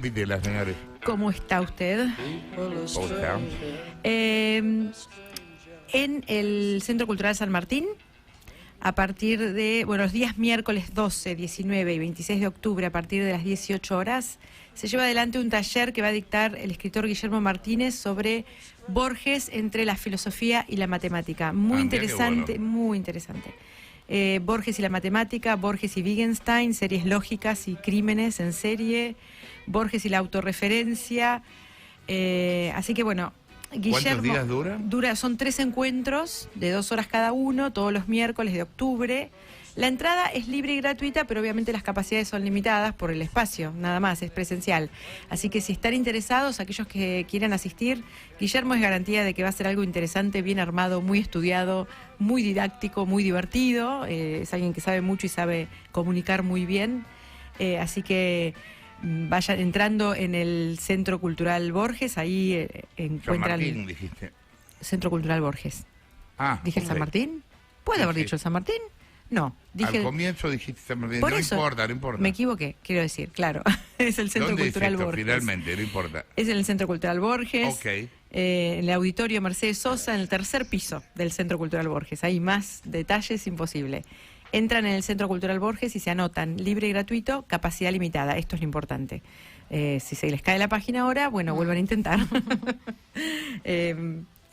Vitela, señores. ¿Cómo está usted? ¿Cómo está? En el Centro Cultural San Martín, a partir de, los días miércoles 12, 19 y 26 de octubre, a partir de las 18 horas, se lleva adelante un taller que va a dictar el escritor Guillermo Martínez sobre Borges entre la filosofía y la matemática. Muy interesante, bueno. Muy interesante. Borges y la matemática, Borges y Wittgenstein, series lógicas y crímenes en serie, Borges y la autorreferencia. Así que bueno, Guillermo... ¿Cuántos días dura? Son 3 encuentros de 2 horas cada uno, todos los miércoles de octubre. La entrada es libre y gratuita, pero obviamente las capacidades son limitadas por el espacio, nada más, es presencial. Así que si están interesados, aquellos que quieran asistir, Guillermo es garantía de que va a ser algo interesante, bien armado, muy estudiado, muy didáctico, muy divertido. Es alguien que sabe mucho y sabe comunicar muy bien. Así que vayan entrando en el Centro Cultural Borges, ahí encuentran... San Martín, dijiste. Centro Cultural Borges. Ah, ¿Dije el San Martín? ¿Puede haber dicho el San Martín? No, dije... Al comienzo dijiste San Martín, Por no eso, importa, no importa. Me equivoqué, quiero decir, claro. Es el Centro Cultural Borges. Finalmente, no importa. Es en el Centro Cultural Borges. Ok. En el Auditorio Mercedes Sosa, en el 3er piso del Centro Cultural Borges. Hay más detalles, imposible. Entran en el Centro Cultural Borges y se anotan, libre y gratuito, capacidad limitada. Esto es lo importante. Si se les cae la página ahora, bueno, vuelvan a intentar.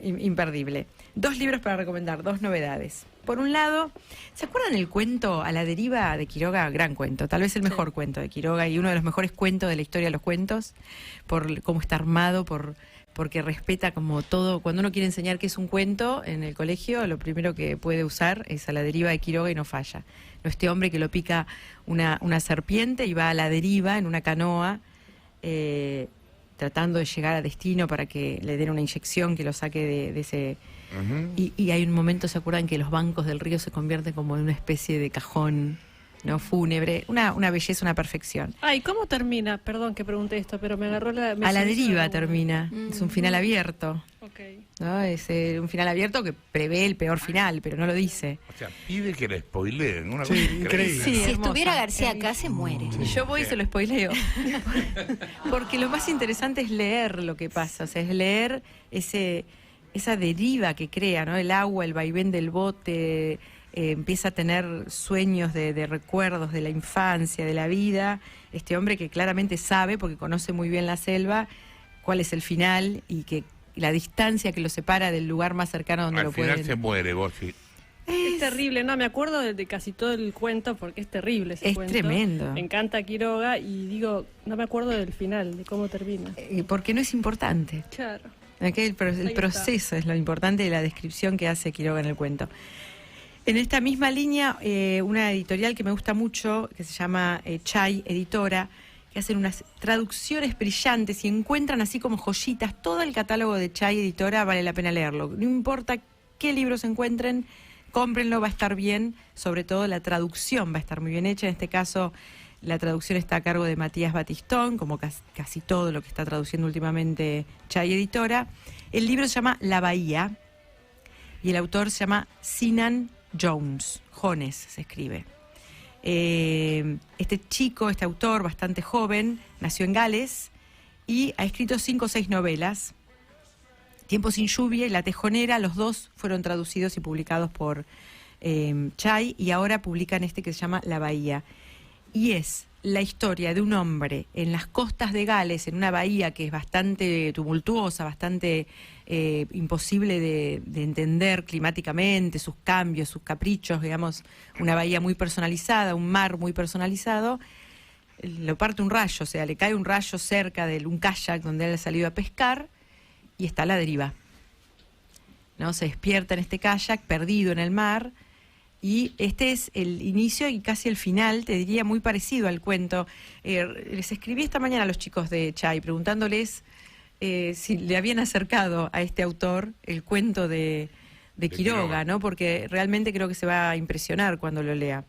Imperdible. 2 libros para recomendar, 2 novedades. Por un lado, ¿se acuerdan el cuento A la deriva de Quiroga? Gran cuento, tal vez el mejor cuento de Quiroga y uno de los mejores cuentos de la historia de los cuentos, por cómo está armado, porque respeta como todo. Cuando uno quiere enseñar qué es un cuento en el colegio, lo primero que puede usar es A la deriva de Quiroga y no falla. No, este hombre que lo pica una serpiente y va a la deriva en una canoa, tratando de llegar a destino para que le den una inyección que lo saque de ese... Y hay un momento, ¿se acuerdan? Que los bancos del río se convierten como en una especie de cajón, ¿no? Fúnebre, una belleza, una perfección. Ay, ¿cómo termina? Perdón que pregunté esto, pero me agarró la... A la deriva termina, es un final abierto. Okay. ¿No? Es un final abierto que prevé el peor final, pero no lo dice. O sea, pide que le spoileen. Una cosa increíble. Sí, si estuviera García acá, se muere. Y yo voy y se lo spoileo. Porque lo más interesante es leer lo que pasa, o sea, es leer esa deriva que crea, ¿no? El agua, el vaivén del bote, empieza a tener sueños de recuerdos de la infancia, de la vida. Este hombre que claramente sabe, porque conoce muy bien la selva, cuál es el final y que la distancia que lo separa del lugar más cercano donde lo pueden... Al final se muere, vos sí. Es terrible, no, me acuerdo de casi todo el cuento porque es terrible ese cuento. Es tremendo. Me encanta Quiroga y digo, no me acuerdo del final, de cómo termina. Porque no es importante. Claro. El proceso es lo importante de la descripción que hace Quiroga en el cuento. En esta misma línea, una editorial que me gusta mucho, que se llama Chay Editora, que hacen unas traducciones brillantes y encuentran así como joyitas. Todo el catálogo de Chay Editora vale la pena leerlo. No importa qué libros encuentren, cómprenlo, va a estar bien. Sobre todo la traducción va a estar muy bien hecha. En este caso, la traducción está a cargo de Matías Batistón, como casi todo lo que está traduciendo últimamente Chay Editora. El libro se llama La Bahía y el autor se llama Sinan Jones. Jones se escribe. Este chico, este autor bastante joven, nació en Gales y ha escrito 5 o 6 novelas. Tiempo sin lluvia y La Tejonera, los 2 fueron traducidos y publicados por Chay y ahora publican este que se llama La Bahía. Y es la historia de un hombre en las costas de Gales, en una bahía que es bastante tumultuosa, bastante imposible de entender climáticamente, sus cambios, sus caprichos, digamos, una bahía muy personalizada, un mar muy personalizado. Lo parte un rayo, o sea, le cae un rayo cerca de un kayak donde él ha salido a pescar y está a la deriva, ¿no? Se despierta en este kayak, perdido en el mar. Y este es el inicio y casi el final, te diría, muy parecido al cuento. Les escribí esta mañana a los chicos de Chay preguntándoles si le habían acercado a este autor el cuento de Quiroga, ¿no? Porque realmente creo que se va a impresionar cuando lo lea.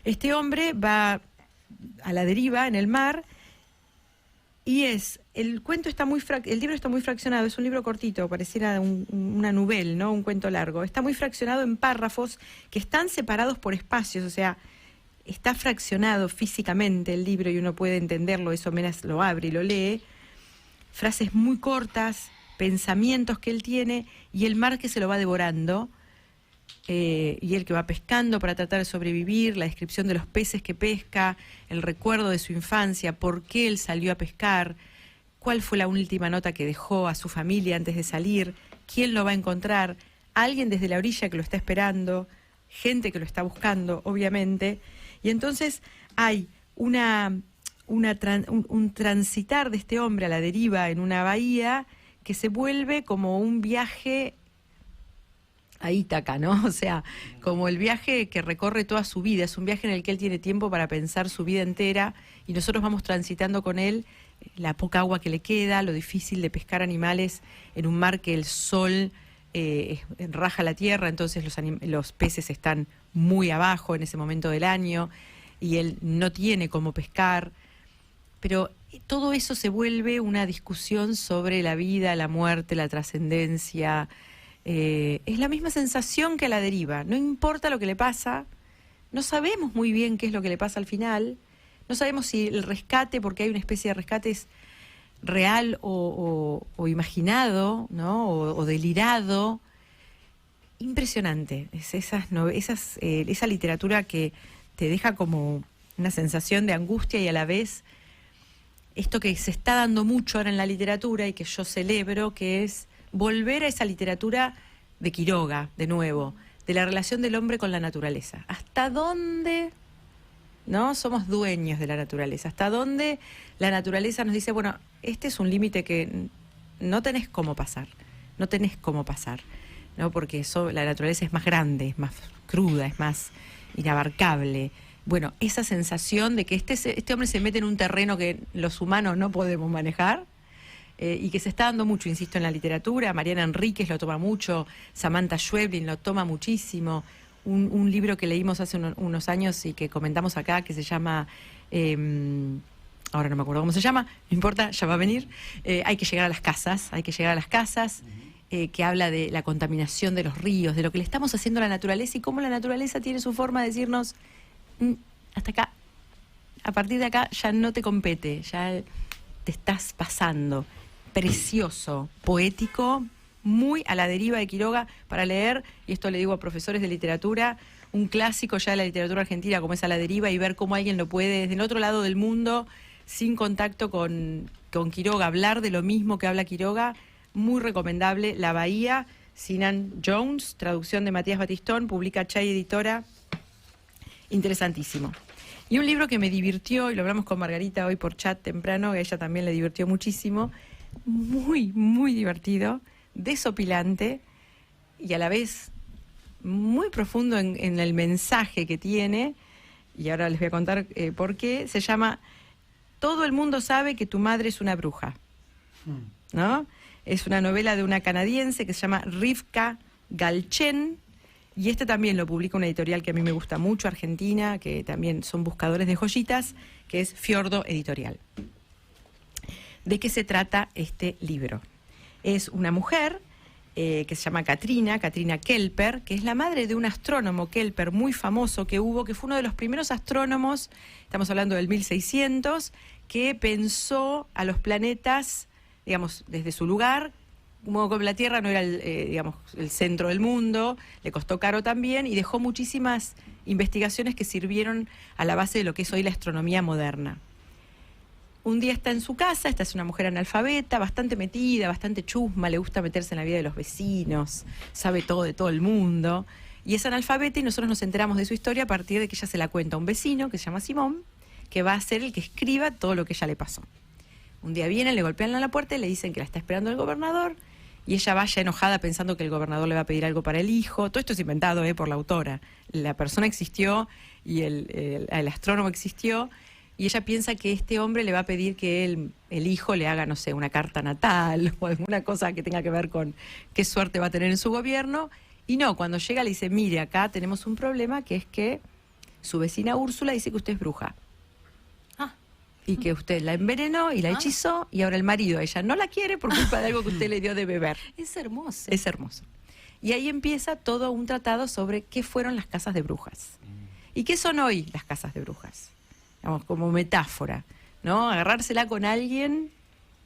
Este hombre va a la deriva en el mar y el libro está muy fraccionado, es un libro cortito, pareciera una novela, ¿no? Un cuento largo. Está muy fraccionado en párrafos que están separados por espacios, o sea, está fraccionado físicamente el libro y uno puede entenderlo, eso apenas lo abre y lo lee. Frases muy cortas, pensamientos que él tiene y el mar que se lo va devorando. Y él que va pescando para tratar de sobrevivir, la descripción de los peces que pesca, el recuerdo de su infancia, por qué él salió a pescar, cuál fue la última nota que dejó a su familia antes de salir, quién lo va a encontrar, alguien desde la orilla que lo está esperando, gente que lo está buscando, obviamente. Y entonces hay un transitar de este hombre a la deriva en una bahía que se vuelve como un viaje a Ítaca, ¿no? O sea, como el viaje que recorre toda su vida, es un viaje en el que él tiene tiempo para pensar su vida entera y nosotros vamos transitando con él la poca agua que le queda, lo difícil de pescar animales en un mar que el sol raja la tierra, entonces los peces están muy abajo en ese momento del año y él no tiene cómo pescar, pero todo eso se vuelve una discusión sobre la vida, la muerte, la trascendencia. Es la misma sensación que a la deriva, no importa lo que le pasa, no sabemos muy bien qué es lo que le pasa al final, no sabemos si el rescate, porque hay una especie de rescate, es real o imaginado, ¿no? o delirado. Impresionante, es esa literatura que te deja como una sensación de angustia y a la vez esto que se está dando mucho ahora en la literatura y que yo celebro, que es volver a esa literatura de Quiroga, de nuevo, de la relación del hombre con la naturaleza. ¿Hasta dónde no somos dueños de la naturaleza? ¿Hasta dónde la naturaleza nos dice, bueno, este es un límite que no tenés cómo pasar, ¿no? Porque la naturaleza es más grande, es más cruda, es más inabarcable. Bueno, esa sensación de que este hombre se mete en un terreno que los humanos no podemos manejar, y que se está dando mucho, insisto, en la literatura. Mariana Enríquez lo toma mucho, Samantha Schweblin lo toma muchísimo. Un libro que leímos hace unos años y que comentamos acá, que se llama, ahora no me acuerdo cómo se llama, no importa, ya va a venir, Hay que llegar a las casas, que habla de la contaminación de los ríos, de lo que le estamos haciendo a la naturaleza y cómo la naturaleza tiene su forma de decirnos, hasta acá, a partir de acá ya no te compete, ya te estás pasando. Precioso, poético, muy a la deriva de Quiroga para leer, y esto le digo a profesores de literatura, un clásico ya de la literatura argentina como es A la deriva, y ver cómo alguien lo puede desde el otro lado del mundo, sin contacto con Quiroga, hablar de lo mismo que habla Quiroga. Muy recomendable. La Bahía, Sinan Jones, traducción de Matías Batistón, publica Chay Editora. Interesantísimo. Y un libro que me divirtió, y lo hablamos con Margarita hoy por chat temprano, que a ella también le divirtió muchísimo, muy, muy divertido, desopilante y a la vez muy profundo en el mensaje que tiene, y ahora les voy a contar por qué. Se llama Todo el mundo sabe que tu madre es una bruja, ¿no? Es una novela de una canadiense que se llama Rivka Galchen, y este también lo publica una editorial que a mí me gusta mucho, argentina, que también son buscadores de joyitas, que es Fiordo Editorial. ¿De qué se trata este libro? Es una mujer que se llama Katrina Kelper, que es la madre de un astrónomo Kelper muy famoso que fue uno de los primeros astrónomos, estamos hablando del 1600, que pensó a los planetas, digamos, desde su lugar. Como la Tierra no era el centro del mundo, le costó caro también y dejó muchísimas investigaciones que sirvieron a la base de lo que es hoy la astronomía moderna. Un día está en su casa, esta es una mujer analfabeta, bastante metida, bastante chusma, le gusta meterse en la vida de los vecinos, sabe todo de todo el mundo, y es analfabeta y nosotros nos enteramos de su historia a partir de que ella se la cuenta a un vecino que se llama Simón, que va a ser el que escriba todo lo que ella le pasó. Un día vienen, le golpean a la puerta y le dicen que la está esperando el gobernador, y ella vaya enojada pensando que el gobernador le va a pedir algo para el hijo. Todo esto es inventado por la autora. La persona existió y el astrónomo existió, y ella piensa que este hombre le va a pedir que el hijo le haga, no sé, una carta natal o alguna cosa que tenga que ver con qué suerte va a tener en su gobierno. Y no, cuando llega le dice, mire, acá tenemos un problema, que es que su vecina Úrsula dice que usted es bruja. Y que usted la envenenó y la hechizó, y ahora el marido a ella no la quiere por culpa de algo que usted le dio de beber. Es hermoso. Es hermoso. Y ahí empieza todo un tratado sobre qué fueron las casas de brujas. ¿Y qué son hoy las casas de brujas? Digamos, como metáfora, ¿no? Agarrársela con alguien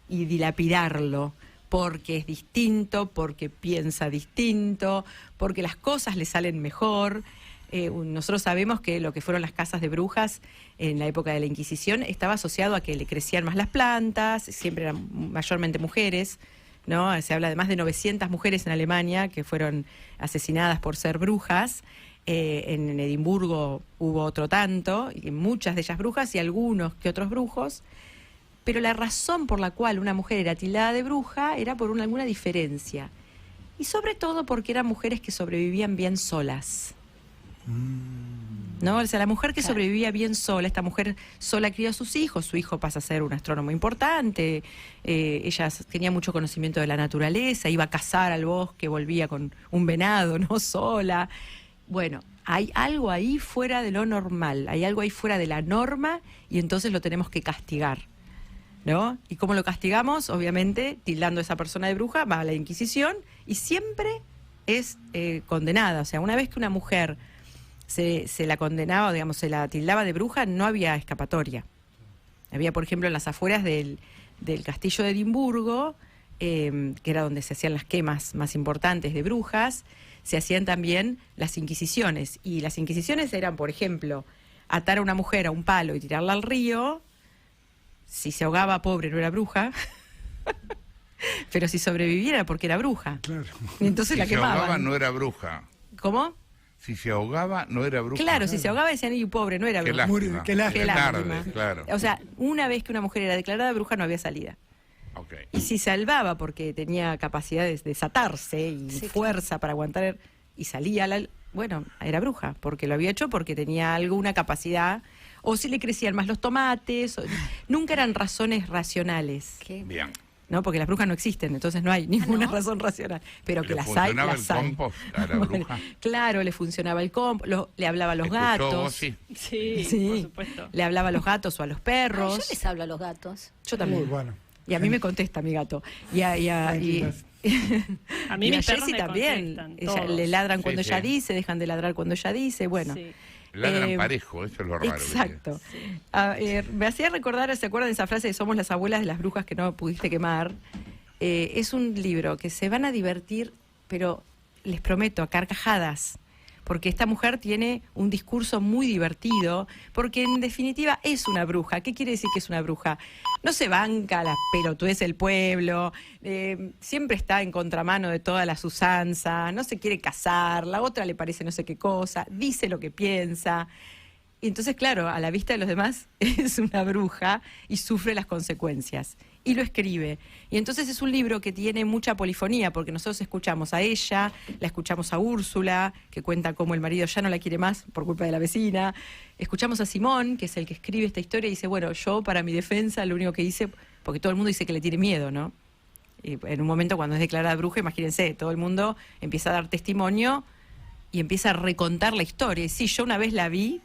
y dilapidarlo, porque es distinto, porque piensa distinto, porque las cosas le salen mejor. Nosotros sabemos que lo que fueron las casas de brujas en la época de la Inquisición estaba asociado a que le crecían más las plantas, siempre eran mayormente mujeres, ¿no? Se habla de más de 900 mujeres en Alemania que fueron asesinadas por ser brujas. En Edimburgo hubo otro tanto, y muchas de ellas brujas y algunos que otros brujos. Pero la razón por la cual una mujer era tildada de bruja era por alguna diferencia. Y sobre todo porque eran mujeres que sobrevivían bien solas. ¿No? O sea, la mujer que sobrevivía bien sola, esta mujer sola crió a sus hijos, su hijo pasa a ser un astrónomo importante, ella tenía mucho conocimiento de la naturaleza, iba a cazar al bosque, volvía con un venado, no sola. Bueno, hay algo ahí fuera de lo normal, hay algo ahí fuera de la norma y entonces lo tenemos que castigar, ¿no? ¿Y cómo lo castigamos? Obviamente, tildando a esa persona de bruja, va a la Inquisición y siempre es condenada. O sea, una vez que una mujer se la condenaba, digamos, se la tildaba de bruja, no había escapatoria. Había, por ejemplo, en las afueras del castillo de Edimburgo, que era donde se hacían las quemas más importantes de brujas, se hacían también las inquisiciones. Y las inquisiciones eran, por ejemplo, atar a una mujer a un palo y tirarla al río. Si se ahogaba, pobre, no era bruja. Pero si sobreviviera era porque era bruja. Claro. Y entonces la Si se ahogaba quemaban. no era bruja. ¿Cómo? Si se ahogaba no era bruja. Claro, si se ahogaba decían, y pobre, no era Qué bruja. lástima. Qué lástima. Qué Tarde, lástima. claro. O sea, una vez que una mujer era declarada bruja no había salida. Ok. Y si salvaba porque tenía capacidades de desatarse y Sí, fuerza para aguantar y salía, bueno, era bruja, porque lo había hecho porque tenía alguna capacidad, o si le crecían más los tomates, nunca eran razones racionales, ¿Qué? Bien. ¿no? Porque las brujas no existen, entonces no hay ninguna ¿no? razón racional, pero que ¿Le las hay, funcionaba las el hay. compost a la Bueno, bruja? claro, le funcionaba el compost, le hablaba a los ¿Escuchó gatos. vos? Sí. Sí, Sí, por supuesto. le hablaba a los gatos o a los perros. Ay, yo les hablo a los gatos. Yo también. Muy bueno. Y a mí me contesta mi gato. Y Tranquilas. A mí y a mis perros Jessie me también. contestan, Ella, todos. le ladran Sí, cuando sí. ella dice, dejan de ladrar cuando ella dice. Bueno, Sí. Ladran parejo, eso es lo raro. exacto. Me hacía recordar, ¿se acuerdan de esa frase de somos las abuelas de las brujas que no pudiste quemar? Es un libro que se van a divertir, pero les prometo, a carcajadas. Porque esta mujer tiene un discurso muy divertido, porque en definitiva es una bruja. ¿Qué quiere decir que es una bruja? No se banca la pelotudez del pueblo, siempre está en contramano de todas las usanzas, no se quiere casar, la otra le parece no sé qué cosa, dice lo que piensa. Y entonces, claro, a la vista de los demás es una bruja y sufre las consecuencias. Y lo escribe. Y entonces es un libro que tiene mucha polifonía, porque nosotros escuchamos a ella, la escuchamos a Úrsula, que cuenta cómo el marido ya no la quiere más por culpa de la vecina. Escuchamos a Simón, que es el que escribe esta historia, y dice, bueno, yo para mi defensa lo único que hice, porque todo el mundo dice que le tiene miedo, ¿no? Y en un momento cuando es declarada bruja, imagínense, todo el mundo empieza a dar testimonio y empieza a recontar la historia. Y sí, yo una vez la vi,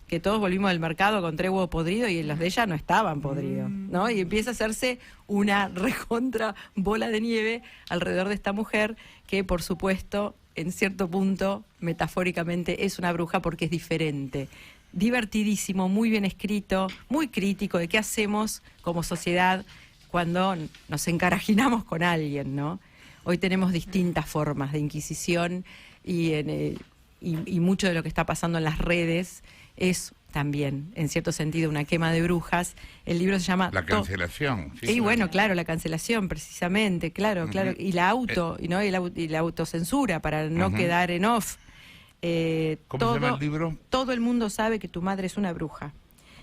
que todos volvimos del mercado con 3 huevos podridos y los de ella no estaban podridos, ¿no? Y empieza a hacerse una recontra bola de nieve alrededor de esta mujer que, por supuesto, en cierto punto, metafóricamente, es una bruja porque es diferente. Divertidísimo, muy bien escrito, muy crítico de qué hacemos como sociedad cuando nos encarajinamos con alguien, ¿no? Hoy tenemos distintas formas de inquisición y mucho de lo que está pasando en las redes es también, en cierto sentido, una quema de brujas. El libro se llama... La cancelación. Sí, Y claro. bueno, claro, la cancelación, precisamente, claro, claro. Y la ¿no? Y la autocensura para no Ujú. quedar en off. ¿Cómo se llama el libro? Todo el mundo sabe que tu madre es una bruja.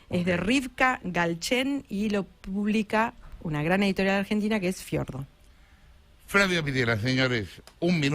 Es de Rivka Galchen y lo publica una gran editorial argentina que es Fiordo. Flavio Videla, señores, un minuto.